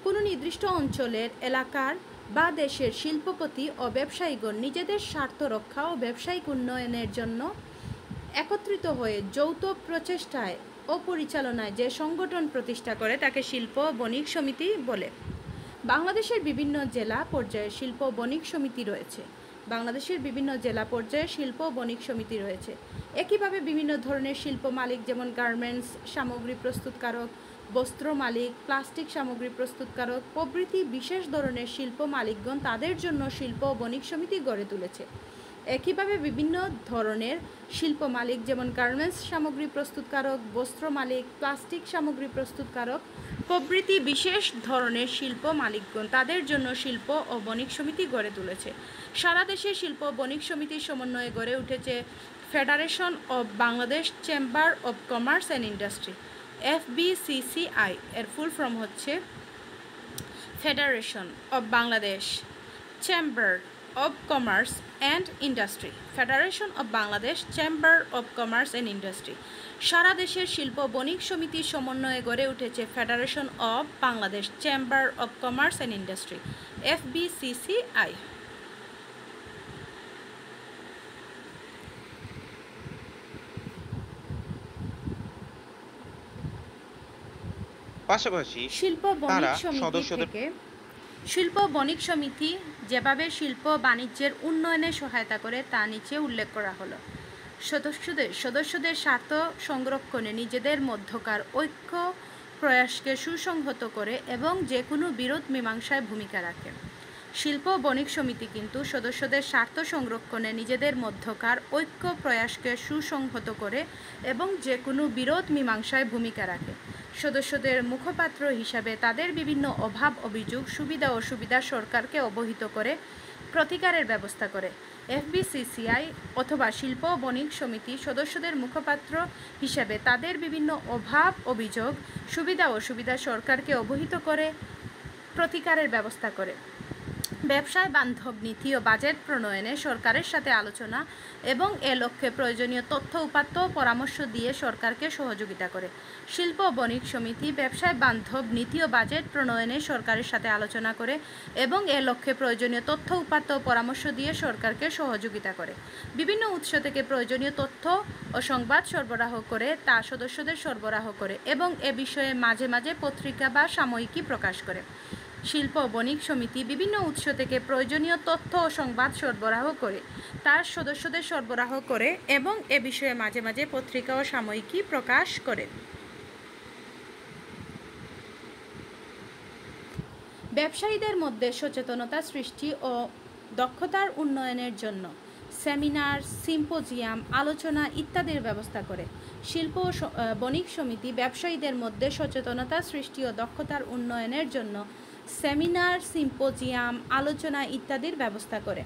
S1: কোনো নির্দিষ্ট অঞ্চলের, এলাকার বা দেশের শিল্পপতি ও ব্যবসায়ীগণ নিজেদের স্বার্থ রক্ষা ও ব্যবসায়িক উন্নয়নের জন্য একত্রিত হয়ে যৌথ প্রচেষ্টায় ও পরিচালনায় যে সংগঠন প্রতিষ্ঠা করে তাকে শিল্প বণিক সমিতি বলে। বাংলাদেশের বিভিন্ন জেলা পর্যায়ে শিল্প বণিক সমিতি রয়েছে। একইভাবে বিভিন্ন ধরনের শিল্প মালিক, যেমন গার্মেন্টস সামগ্রী প্রস্তুতকারক, বস্ত্র মালিক, প্লাস্টিক সামগ্রী প্রস্তুতকারক প্রভৃতি বিশেষ ধরনের শিল্প মালিকগণ তাদের জন্য শিল্প বণিক সমিতি গড়ে তুলেছে। একইভাবে বিভিন্ন ধরনের শিল্প মালিক, যেমন গার্মেন্টস সামগ্রী প্রস্তুতকারক, বস্ত্র মালিক, প্লাস্টিক সামগ্রী প্রস্তুতকারক প্রভৃতি বিশেষ ধরনের শিল্প মালিকগণ তাদের জন্য শিল্প ও বণিক সমিতি গড়ে তুলেছে। সারা দেশে শিল্প বণিক সমিতির সমন্বয়ে গড়ে উঠেছে Federation of Bangladesh Chamber of Commerce and Industry, FBCCI এর ফুল ফর্ম হচ্ছে Federation of Bangladesh Chamber of Commerce and Industry. সারা দেশের শিল্প বণিক সমিতির সমন্বয়ে গড়ে উঠেছে Federation of Bangladesh Chamber of Commerce and Industry, FBCCI।
S2: পাশাপাশি
S1: শিল্প বণিক সমিতি যেভাবে শিল্প বাণিজ্যের উন্নয়নে সহায়তা করে তা নিচে উল্লেখ করা হলো। সদস্যদের স্বার্থ সংরক্ষণে নিজেদের মধ্যকার ঐক্য প্রয়াসকে সুসংহত করে এবং যে কোনো বিরোধ মীমাংসায় ভূমিকা রাখে। শিল্প বণিক সমিতি কিন্তু সদস্যদের স্বার্থ সংরক্ষণে নিজেদের মধ্যকার ঐক্য প্রয়াসকে সুসংহত করে এবং যে কোনো বিরোধ মীমাংসায় ভূমিকা রাখে। সদস্যদের মুখপাত্র হিসাবে তাদের বিভিন্ন অভাব, অভিযোগ, সুবিধা অসুবিধা সরকারকে অবহিত করে প্রতিকারের ব্যবস্থা করে। FBCCI অথবা শিল্প বণিক সমিতি সদস্যদের মুখপাত্র হিসাবে তাদের বিভিন্ন অভাব, অভিযোগ, সুবিধা অসুবিধা সরকারকে অবহিত করে প্রতিকারের ব্যবস্থা করে। ব্যবসায় বান্ধব নীতি ও বাজেট প্রণয়নে সরকারের সাথে আলোচনা এবং এ লক্ষ্যে প্রয়োজনীয় তথ্য উপাত্ত পরামর্শ দিয়ে সরকারকে সহযোগিতা করে। শিল্প বণিক সমিতি ব্যবসায় বান্ধব নীতি ও বাজেট প্রণয়নে সরকারের সাথে আলোচনা করে এবং এ লক্ষ্যে প্রয়োজনীয় তথ্য উপাত্ত পরামর্শ দিয়ে সরকারকে সহযোগিতা করে। বিভিন্ন উৎস থেকে প্রয়োজনীয় তথ্য ও সংবাদ সরবরাহ করে তা সদস্যদের সরবরাহ করে এবং এ বিষয়ে মাঝে মাঝে পত্রিকা বা সাময়িকী প্রকাশ করে। শিল্প বণিক সমিতি বিভিন্ন উৎস থেকে প্রয়োজনীয় তথ্য ও সংবাদ সরবরাহ করে তার সদস্যদের সরবরাহ করে এবং এ বিষয়ে মাঝে মাঝে পত্রিকা ও সাময়িকী প্রকাশ করে। ব্যবসায়ীদের মধ্যে সচেতনতা সৃষ্টি ও দক্ষতার উন্নয়নের জন্য সেমিনার, সিম্পোজিয়াম, আলোচনা ইত্যাদির ব্যবস্থা করে। শিল্প ও বণিক সমিতি ব্যবসায়ীদের মধ্যে সচেতনতা সৃষ্টি ও দক্ষতার উন্নয়নের জন্য সেমিনার, সিম্পোজিয়াম, আলোচনা ইত্যাদির ব্যবস্থা করে।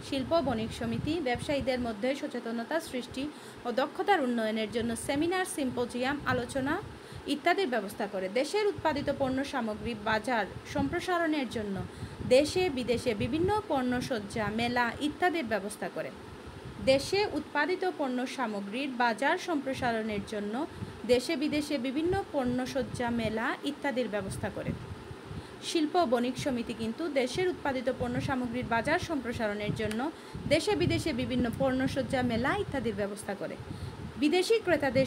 S1: শিল্প বণিক সমিতি ব্যবসায়ীদের মধ্যে সচেতনতা সৃষ্টি ও দক্ষতার উন্নয়নের জন্য সেমিনার, সিম্পোজিয়াম, আলোচনা ইত্যাদির ব্যবস্থা করে। দেশের উৎপাদিত পণ্য সামগ্রী বাজার সম্প্রসারণের জন্য দেশে বিদেশে বিভিন্ন পণ্যসজ্জা, মেলা ইত্যাদির ব্যবস্থা করে। দেশে উৎপাদিত পণ্য সামগ্রীর বাজার সম্প্রসারণের জন্য দেশে বিদেশে বিভিন্ন পণ্যসজ্জা, মেলা ইত্যাদির ব্যবস্থা করে। শিল্প বণিক সমিতি কিন্তু দেশের উৎপাদিত পণ্য সামগ্রীর বাজার সম্প্রসারণের জন্য দেশে বিদেশে বিভিন্ন পণ্যসজ্জা, মেলা ইত্যাদির ব্যবস্থা করে। বিদেশি ক্রেতাদের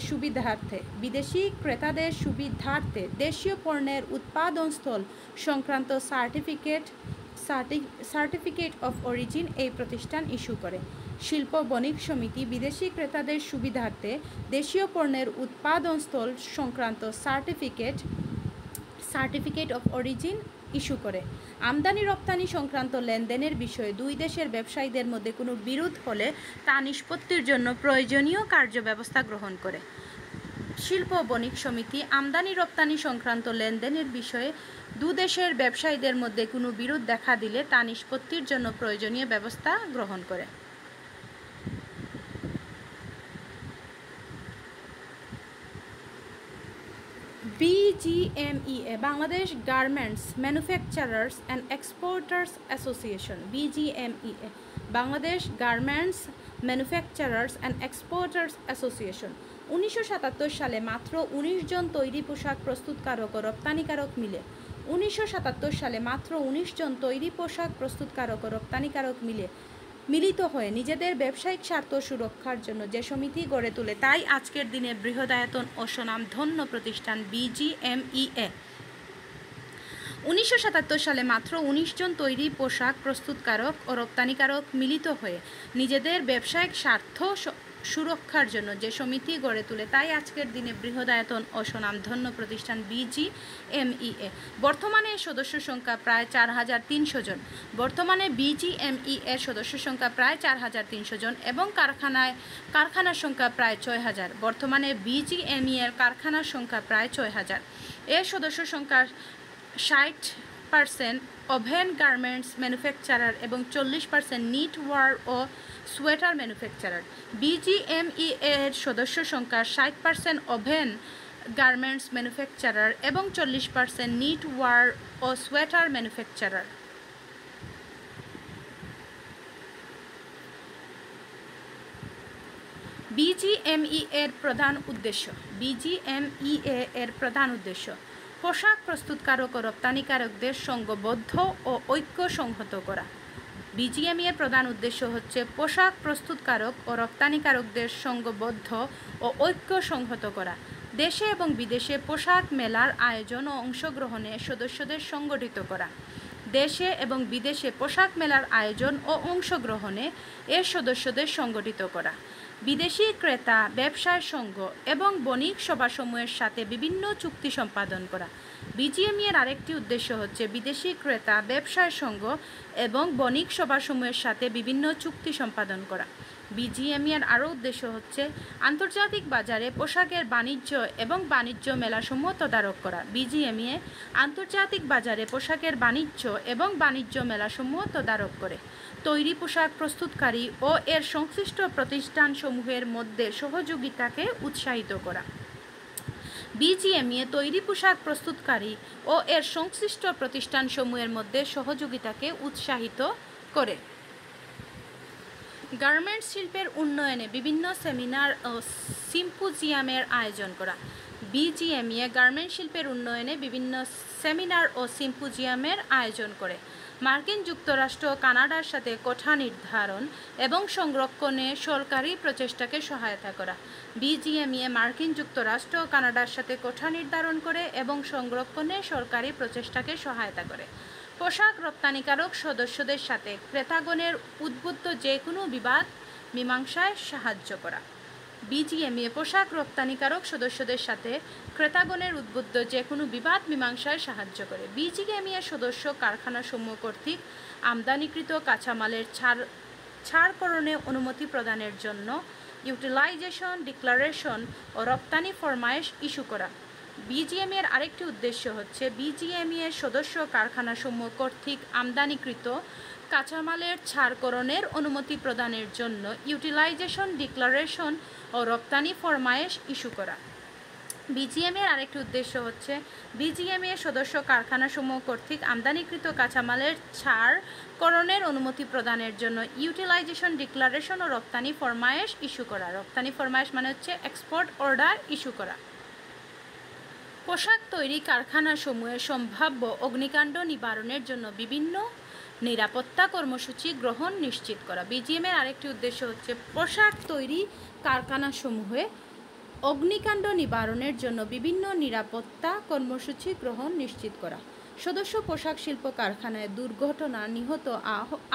S1: সুবিধার্থে দেশীয় পণ্যের উৎপাদনস্থল সংক্রান্ত সার্টিফিকেট অফ অরিজিন এই প্রতিষ্ঠান ইস্যু করে। শিল্প বণিক সমিতি বিদেশি ক্রেতাদের সুবিধার্থে দেশীয় পণ্যের উৎপাদনস্থল সংক্রান্ত সার্টিফিকেট অফ অরিজিন ইস্যু করে। আমদানি রপ্তানি সংক্রান্ত লেনদেনের বিষয়ে দুই দেশের ব্যবসায়ীদের মধ্যে কোনো বিরোধ হলে তা নিষ্পত্তির জন্য প্রয়োজনীয় কার্যব্যবস্থা গ্রহণ করে। শিল্প বণিক সমিতি আমদানি রপ্তানি সংক্রান্ত লেনদেনের বিষয়ে দু দেশের ব্যবসায়ীদের মধ্যে কোনো বিরোধ দেখা দিলে তা নিষ্পত্তির জন্য প্রয়োজনীয় ব্যবস্থা গ্রহণ করে। BGMEA Bangladesh garments manufacturers and exporters association. BGMEA Bangladesh garments manufacturers and exporters association 1977 সালে মাত্র 19 জন তৈরি পোশাক প্রস্তুতকারক ও রপ্তানিকারক মিলে 1977 সালে মাত্র 19 জন তৈরি পোশাক প্রস্তুতকারক ও রপ্তানিকারক মিলিত হয়ে নিজেদের ব্যবসায়িক স্বার্থ সুরক্ষার জন্য যে সমিতি গড়ে তোলে তাই আজকের দিনে বৃহদায়তন ও স্বনামধন্য প্রতিষ্ঠান BGMEA। 1977 সালে মাত্র 19 জন তৈরি পোশাক প্রস্তুতকারক ও রপ্তানিকারক মিলিত হয়ে নিজেদের ব্যবসায়িক স্বার্থ সুরক্ষার জন্য যে সমিতি গড়ে তোলে তাই আজকের দিনে বৃহদায়তন ও স্বনামধন্য প্রতিষ্ঠান BGMEA। বর্তমানে সদস্য সংখ্যা প্রায় 4300 জন। বর্তমানে BGMEA এর সদস্য সংখ্যা প্রায় 4300 জন এবং কারখানার সংখ্যা প্রায় 6000। বর্তমানে BGMEA এর কারখানার সংখ্যা প্রায় 6000। এর সদস্য সংখ্যা 60% ওভেন গার্মেন্টস ম্যানুফ্যাকচারার এবং 40% নিট ওয়ার ও সোয়েটার ম্যানুফ্যাকচারার। BGMEA এর সদস্য সংখ্যা 60% ওভেন গার্মেন্টস ম্যানুফ্যাকচারার এবং 40% নিট ওয়ার ও সোয়েটার ম্যানুফ্যাকচারার। BGMEA এর প্রধান উদ্দেশ্য। BGMEA এর প্রধান উদ্দেশ্য পোশাক প্রস্তুতকারক ও রপ্তানিকারকদের সংঘবদ্ধ ও ঐক্য সংহত করা। BGMEA এর প্রধান উদ্দেশ্য হচ্ছে পোশাক প্রস্তুতকারক ও রপ্তানিকারকদের সংঘবদ্ধ ও ঐক্য সংহত করা। দেশে এবং বিদেশে পোশাক মেলার আয়োজন ও অংশগ্রহণে সদস্যদের সংগঠিত করা। দেশে এবং বিদেশে পোশাক মেলার আয়োজন ও অংশগ্রহণে এর সদস্যদের সংগঠিত করা। বিদেশি ক্রেতা ব্যবসায় সংঘ এবং বণিক সভাসমূহের সাথে বিভিন্ন চুক্তি সম্পাদন করা। BGMEA এর আরেকটি উদ্দেশ্য হচ্ছে বিদেশি ক্রেতা ব্যবসায় সংঘ এবং বণিক সভাসমূহের সাথে বিভিন্ন চুক্তি সম্পাদন করা। BGMEA এর আরও উদ্দেশ্য হচ্ছে আন্তর্জাতিক বাজারে পোশাকের বাণিজ্য এবং বাণিজ্য মেলাসমূহ তদারক করা। BGMEA আন্তর্জাতিক বাজারে পোশাকের বাণিজ্য এবং বাণিজ্য মেলাসমূহ তদারক করে। তৈরি পোশাক প্রস্তুতকারী ও এর সংশ্লিষ্ট প্রতিষ্ঠানসমূহের মধ্যে সহযোগিতাকে উৎসাহিত করা। BGMEA তৈরি পোশাক প্রস্তুতকারী ও এর সংশ্লিষ্ট প্রতিষ্ঠানসমূহের মধ্যে সহযোগিতাকে উৎসাহিত করে। গার্মেন্টস শিল্পের উন্নয়নে বিভিন্ন সেমিনার ও সিম্পোজিয়ামের আয়োজন করা। BGMEA গার্মেন্ট শিল্পের উন্নয়নে বিভিন্ন সেমিনার ও সিম্পোজিয়ামের আয়োজন করে। মার্কিন যুক্তরাষ্ট্র ও কানাডার সাথে কোঠা নির্ধারণ এবং সংরক্ষণে সরকারি প্রচেষ্টাকে সহায়তা করা। BGMEA মার্কিন যুক্তরাষ্ট্র ও কানাডার সাথে কোঠা নির্ধারণ করে এবং সংরক্ষণে সরকারি প্রচেষ্টাকে সহায়তা করে। পোশাক রপ্তানিকারক সদস্যদের সাথে ক্রেতাগণের উদ্বুদ্ধ যে কোনো বিবাদ মীমাংসায় সাহায্য করা। বিজিএমইএ পোশাক রপ্তানিকারক সদস্যদের সাথে ক্রেতাগণের উদ্বুদ্ধ যে কোনো বিবাদ মীমাংসায় সাহায্য করে। বিজিএমইএ সদস্য কারখানাসমূহ কর্তৃক আমদানিকৃত কাঁচামালের ছাড়করণে অনুমতি প্রদানের জন্য ইউটিলাইজেশন ডিক্লারেশন ও রপ্তানি ফরমায়েশ ইস্যু করা। বিজিএমইএর আরেকটি উদ্দেশ্য হচ্ছে বিজিএমইএর সদস্য কারখানাসমূহ কর্তৃক আমদানিকৃত কাঁচামালের ছাড়করণের অনুমতি প্রদানের জন্য ইউটিলাইজেশন ডিক্লারেশন ও রপ্তানি ফরমায়েশ ইস্যু করা। বিজিএমইএর আরেকটি উদ্দেশ্য হচ্ছে বিজিএমইএর সদস্য কারখানাসমূহ কর্তৃক আমদানিকৃত কাঁচামালের ছাড়করণের অনুমতি প্রদানের জন্য ইউটিলাইজেশন ডিক্লারেশন ও রপ্তানি ফরমায়েশ ইস্যু করা। রপ্তানি ফরমায়েশ মানে হচ্ছে এক্সপোর্ট অর্ডার ইস্যু করা। পোশাক তৈরি কারখানাসমূহের সম্ভাব্য অগ্নিকাণ্ড নিবারণের জন্য বিভিন্ন নিরাপত্তা কর্মসূচি গ্রহণ নিশ্চিত করা। বিজিএমএর আরেকটি উদ্দেশ্য হচ্ছে পোশাক তৈরি কারখানাসমূহে অগ্নিকাণ্ড নিবারণের জন্য বিভিন্ন নিরাপত্তা কর্মসূচি গ্রহণ নিশ্চিত করা। সদস্য পোশাক শিল্প কারখানায় দুর্ঘটনায় নিহত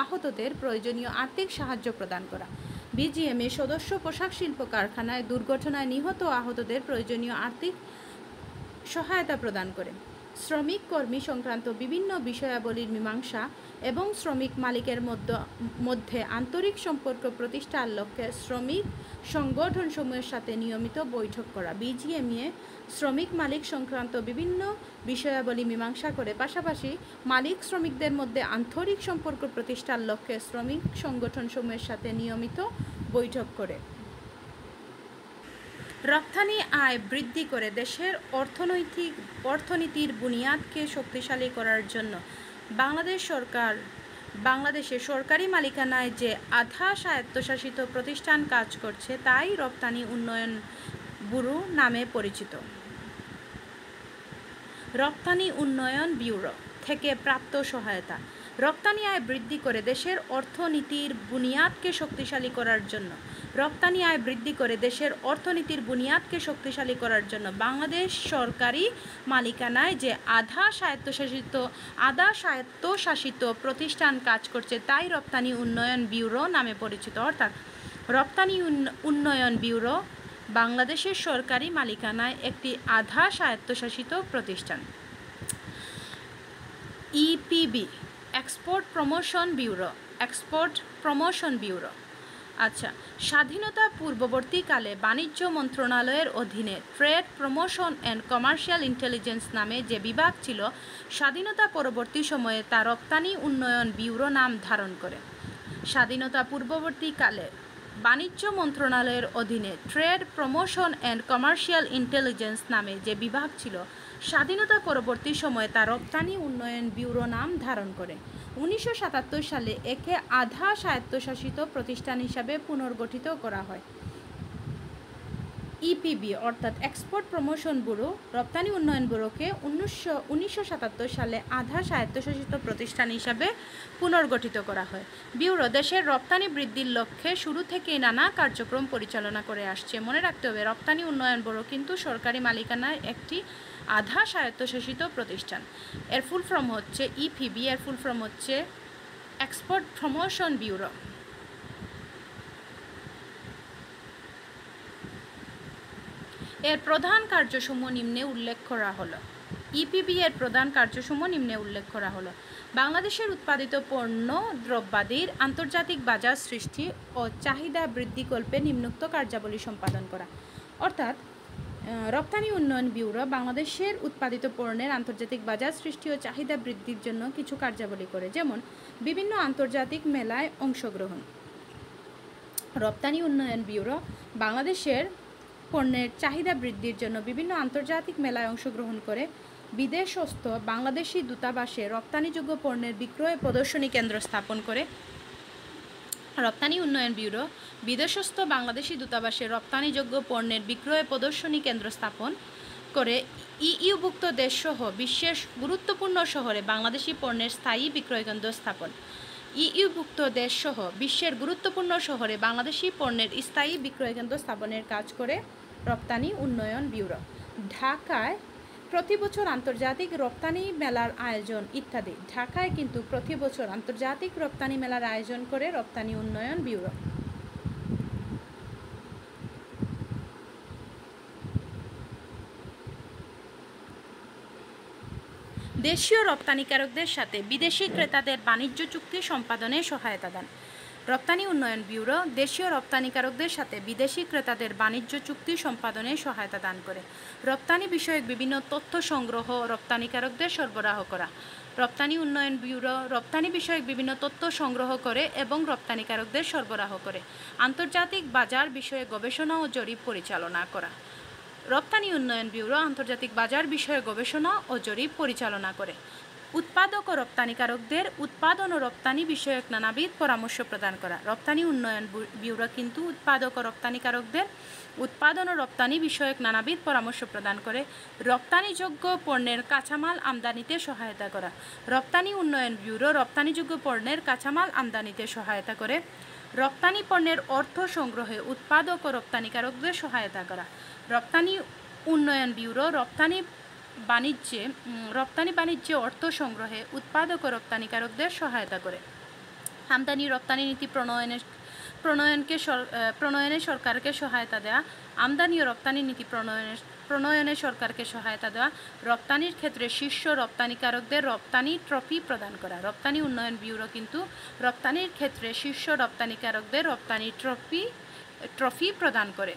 S1: আহতদের প্রয়োজনীয় আর্থিক সাহায্য প্রদান করা। বিজিএমএ সদস্য পোশাক শিল্প কারখানায় দুর্ঘটনায় নিহত আহতদের প্রয়োজনীয় আর্থিক সহায়তা প্রদান করে। শ্রমিক কর্মী সংক্রান্ত বিভিন্ন বিষয়াবলীর মীমাংসা এবং শ্রমিক মালিকের মধ্যে আন্তরিক সম্পর্ক প্রতিষ্ঠার লক্ষ্যে শ্রমিক সংগঠনসমূহের সাথে নিয়মিত বৈঠক করা। বিজিএমইএ শ্রমিক মালিক সংক্রান্ত বিভিন্ন বিষয়াবলী মীমাংসা করে, পাশাপাশি মালিক শ্রমিকদের মধ্যে আন্তরিক সম্পর্ক প্রতিষ্ঠার লক্ষ্যে শ্রমিক সংগঠনসমূহের সাথে নিয়মিত বৈঠক করে। রপ্তানি আয় বৃদ্ধি করে দেশের অর্থনীতির বুনিয়াদকে শক্তিশালী করার জন্য বাংলাদেশে সরকারি মালিকানায় যে আধা স্বায়ত্তশাসিত প্রতিষ্ঠান কাজ করছে তাই রপ্তানি উন্নয়ন ব্যুরো নামে পরিচিত। রপ্তানি উন্নয়ন ব্যুরো থেকে প্রাপ্ত সহায়তা। রপ্তানি আয় বৃদ্ধি করে দেশের অর্থনীতির বুনিয়াদকে শক্তিশালী করার জন্য বাংলাদেশ সরকারি মালিকানায় যে আধা স্বায়ত্তশাসিত প্রতিষ্ঠান কাজ করছে তাই রপ্তানি উন্নয়ন ব্যুরো নামে পরিচিত। অর্থাৎ রপ্তানি উন্নয়ন ব্যুরো বাংলাদেশের সরকারি মালিকানায় একটি আধা স্বায়ত্তশাসিত প্রতিষ্ঠান। EPB export promotion bureau. আচ্ছা, স্বাধীনতা পূর্ববর্তীকালে বাণিজ্য মন্ত্রণালয়ের অধীনে trade promotion and commercial intelligence নামে যে বিভাগ ছিল, স্বাধীনতা পরবর্তী সময়ে তা রপ্তানি উন্নয়ন ব্যুরো নাম ধারণ করে। স্বাধীনতা পূর্ববর্তীকালে বাণিজ্য মন্ত্রণালয়ের অধীনে trade promotion and commercial intelligence নামে যে বিভাগ ছিল, স্বাধীনতা পরবর্তী সময়ে তা রপ্তানি উন্নয়ন ব্যুরো নাম ধারণ করে। 1977 সালে একে আধা স্বায়ত্তশাসিত প্রতিষ্ঠান হিসাবে পুনর্গঠিত করা হয়। ইপিবি অর্থাৎ এক্সপোর্ট প্রমোশন ব্যুরো রপ্তানি উন্নয়ন ব্যুরোকে 1977 সালে আধা স্বায়ত্তশাসিত প্রতিষ্ঠান হিসাবে পুনর্গঠিত করা হয়। ব্যুরো দেশের রপ্তানি বৃদ্ধির লক্ষ্যে শুরু থেকেই নানা কার্যক্রম পরিচালনা করে আসছে। মনে রাখতে হবে, রপ্তানি উন্নয়ন ব্যুরো কিন্তু সরকারি মালিকানায় একটি আধা স্বায়ত্তশাসিত প্রতিষ্ঠান। এর ফুল ফর্ম হচ্ছে ইপিবি, এর ফুল ফর্ম হচ্ছে এক্সপোর্ট প্রমোশন ব্যুরো। এর প্রধান কার্যসমূহ নিম্নে উল্লেখ করা হলো। ইপিবি এর প্রধান কার্যসমূহ নিম্নে উল্লেখ করা হলো: বাংলাদেশের উৎপাদিত পণ্য দ্রব্যাদির আন্তর্জাতিক বাজার সৃষ্টি ও চাহিদা বৃদ্ধিকল্পে নিম্নোক্ত কার্যাবলী সম্পাদন করা। অর্থাৎ রপ্তানি উন্নয়ন ব্যুরো বাংলাদেশের উৎপাদিত পণ্যের আন্তর্জাতিক বাজার সৃষ্টি ও চাহিদা বৃদ্ধির জন্য কিছু কার্যাবলী করে, যেমন বিভিন্ন আন্তর্জাতিক মেলায় অংশগ্রহণ। রপ্তানি উন্নয়ন ব্যুরো বাংলাদেশের পণ্যের চাহিদা বৃদ্ধির জন্য বিভিন্ন আন্তর্জাতিক মেলায় অংশগ্রহণ করে। বিদেশস্থ বাংলাদেশি দূতাবাসে রপ্তানিযোগ্য পণ্যের বিক্রয় প্রদর্শনী কেন্দ্র স্থাপন করে। রপ্তানি উন্নয়ন ব্যুরো বিদেশস্থ বাংলাদেশি দূতাবাসে রপ্তানিযোগ্য পণ্যের বিক্রয় প্রদর্শনী কেন্দ্র স্থাপন করে ইইউভুক্ত দেশসহ বিশ্বের গুরুত্বপূর্ণ শহরে বাংলাদেশি পণ্যের স্থায়ী বিক্রয় কেন্দ্র স্থাপন। ইইউভুক্ত দেশসহ বিশ্বের গুরুত্বপূর্ণ শহরে বাংলাদেশি পণ্যের স্থায়ী বিক্রয় কেন্দ্র স্থাপনের কাজ করে রপ্তানি উন্নয়ন ব্যুরো। ঢাকায় প্রতি বছর আন্তর্জাতিক রপ্তানি মেলার আয়োজন ইত্যাদি। ঢাকায় কিন্তু প্রতি বছর আন্তর্জাতিক রপ্তানি মেলার আয়োজন করে রপ্তানি উন্নয়ন ব্যুরো। দেশীয় রপ্তানিকারকদের সাথে বিদেশি ক্রেতাদের বাণিজ্য চুক্তি সম্পাদনে সহায়তা দান। রপ্তানি উন্নয়ন ব্যুরো দেশীয় রপ্তানিকারকদের সাথে বিদেশি ক্রেতাদের বাণিজ্য চুক্তি সম্পাদনে সহায়তা দান করে। রপ্তানি বিষয়ক বিভিন্ন তথ্য সংগ্রহ ও রপ্তানিকারকদের সরবরাহ করা। রপ্তানি উন্নয়ন ব্যুরো রপ্তানি বিষয়ক বিভিন্ন তথ্য সংগ্রহ করে এবং রপ্তানিকারকদের সরবরাহ করে। আন্তর্জাতিক বাজার বিষয়ে গবেষণা ও জরিপ পরিচালনা করা। রপ্তানি উন্নয়ন ব্যুরো আন্তর্জাতিক বাজার বিষয়ে গবেষণা ও জরিপ পরিচালনা করে। উৎপাদক ও রপ্তানিকারকদের উৎপাদন ও রপ্তানি বিষয়ক নানাবিধ পরামর্শ প্রদান করা। রপ্তানি উন্নয়ন ব্যুরো কিন্তু উৎপাদক ও রপ্তানিকারকদের উৎপাদন ও রপ্তানি বিষয়ক নানাবিধ পরামর্শ প্রদান করে। রপ্তানিযোগ্য পণ্যের কাঁচামাল আমদানিতে সহায়তা করা। রপ্তানি উন্নয়ন ব্যুরো রপ্তানিযোগ্য পণ্যের কাঁচামাল আমদানিতে সহায়তা করে। রপ্তানি পণ্যের অর্থ সংগ্রহে উৎপাদক ও রপ্তানিকারকদের সহায়তা করা। রপ্তানি উন্নয়ন ব্যুরো রপ্তানি বাণিজ্যে অর্থ সংগ্রহে উৎপাদক ও রপ্তানিকারকদের সহায়তা করে। আমদানি রপ্তানি নীতি প্রণয়নে সরকারকে সহায়তা দেওয়া। আমদানি ও রপ্তানি নীতি প্রণয়নে সরকারকে সহায়তা দেওয়া। রপ্তানির ক্ষেত্রে শীর্ষ রপ্তানিকারকদের রপ্তানি ট্রফি প্রদান করা। রপ্তানি উন্নয়ন ব্যুরো কিন্তু রপ্তানির ক্ষেত্রে শীর্ষ রপ্তানিকারকদের রপ্তানি ট্রফি প্রদান করে।